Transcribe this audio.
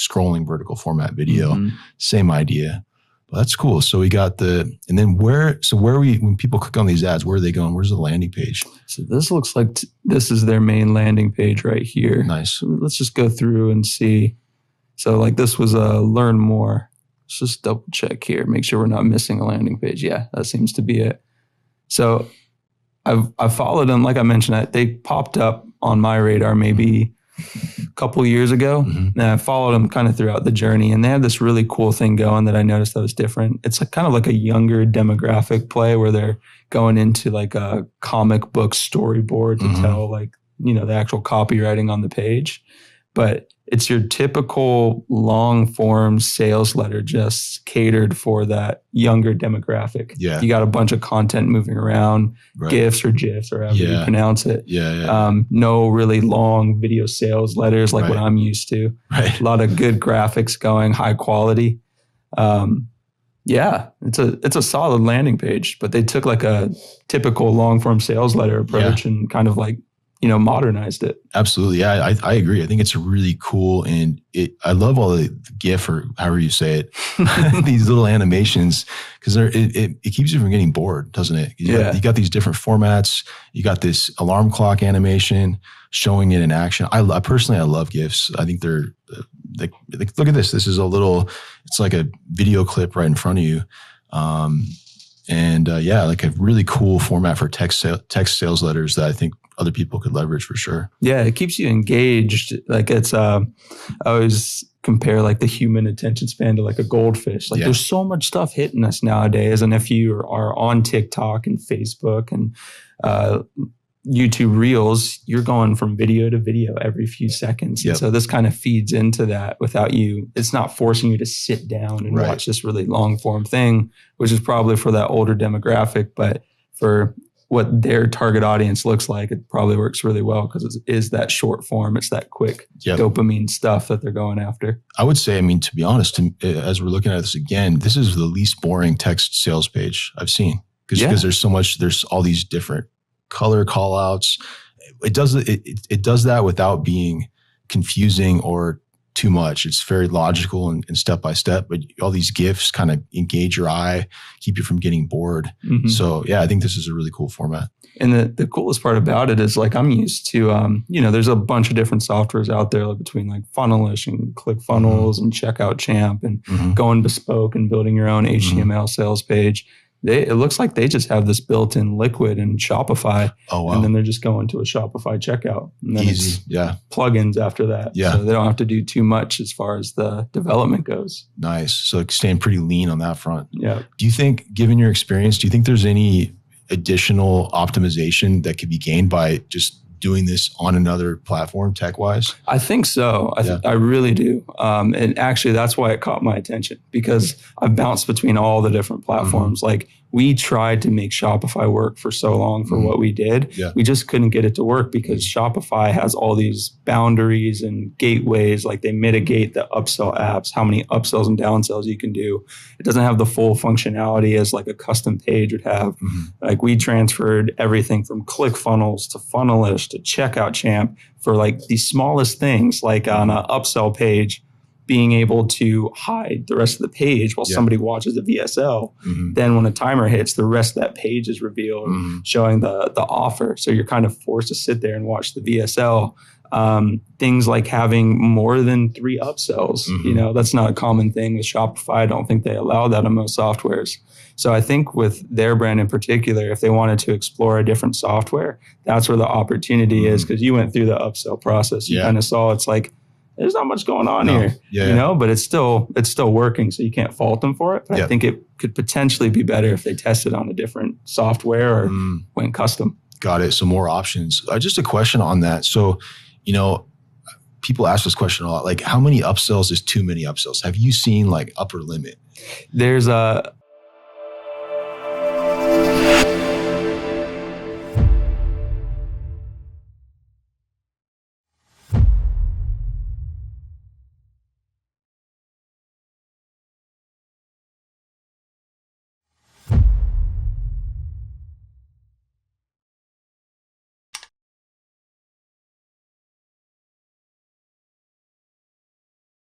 scrolling vertical format video. Same idea. Well, that's cool. So we got and then where when people click on these ads, where are they going? Where's the landing page? So this looks like this is their main landing page right here. Nice. So let's just go through and see. So like this was learn more. Let's just double check here. Make sure we're not missing a landing page. Yeah, that seems to be it. So I've followed them. Like I mentioned, they popped up on my radar maybe a couple years ago. And I followed them kind of throughout the journey. And they had this really cool thing going that I noticed that was different. It's kind of like a younger demographic play where they're going into like a comic book storyboard to tell like, the actual copywriting on the page. But it's your typical long form sales letter just catered for that younger demographic. Yeah. You got a bunch of content moving around, GIFs or GIFs or however you pronounce it. No really long video sales letters like what I'm used to. Right. A lot of good graphics going, high quality. It's a solid landing page, but they took like a typical long form sales letter approach and kind of like, modernized it. Absolutely. Yeah, I agree. I think it's really cool. And I love all the GIF or however you say it, these little animations, because it keeps you from getting bored, doesn't it? You got these different formats. You got this alarm clock animation showing it in action. I personally love GIFs. I think they're like, look at this. This is it's like a video clip right in front of you. Like a really cool format for text sales letters that I think other people could leverage for sure. Yeah, it keeps you engaged. Like it's, I always compare like the human attention span to like a goldfish. Like there's so much stuff hitting us nowadays. And if you are on TikTok and Facebook and YouTube Reels, you're going from video to video every few seconds. And so this kind of feeds into that without you. It's not forcing you to sit down and watch this really long form thing, which is probably for that older demographic. But for what their target audience looks like, it probably works really well because it is that short form. It's that quick dopamine stuff that they're going after. I would say, to be honest, as we're looking at this again, this is the least boring text sales page I've seen because there's all these different color call outs. It does that without being confusing or too much. It's very logical and step by step, but all these GIFs kind of engage your eye, keep you from getting bored. So I think this is a really cool format. And the coolest part about it is like I'm used to, there's a bunch of different softwares out there like between like Funnelish and ClickFunnels and Checkout Champ and going bespoke and building your own HTML sales page. It looks like they just have this built-in Liquid and Shopify. Oh, wow. And then they're just going to a Shopify checkout. And then easy. It's plugins after that. Yeah. So they don't have to do too much as far as the development goes. Nice. So staying pretty lean on that front. Yeah. Do you think, given your experience, do you think there's any additional optimization that could be gained by just doing this on another platform tech-wise? I think so. I really do. And actually, that's why it caught my attention because I've bounced between all the different platforms. Like we tried to make Shopify work for so long for what we did. Yeah. We just couldn't get it to work because Shopify has all these boundaries and gateways. Like they mitigate the upsell apps, how many upsells and downsells you can do. It doesn't have the full functionality as like a custom page would have. Like we transferred everything from ClickFunnels to Funnelish to Checkout Champ for like the smallest things, like on an upsell page, being able to hide the rest of the page while somebody watches the VSL. Then when a timer hits, the rest of that page is revealed, showing the offer. So you're kind of forced to sit there and watch the VSL. Things like having more than 3 upsells, that's not a common thing with Shopify. I don't think they allow that on most softwares. So I think with their brand in particular, if they wanted to explore a different software, that's where the opportunity is because you went through the upsell process. You kind of saw it's like, there's not much going on here, but it's still working. So you can't fault them for it. But I think it could potentially be better if they tested on a different software or went custom. Got it. So more options. Just a question on that. So, people ask this question a lot, like how many upsells is too many upsells? Have you seen like upper limit? There's a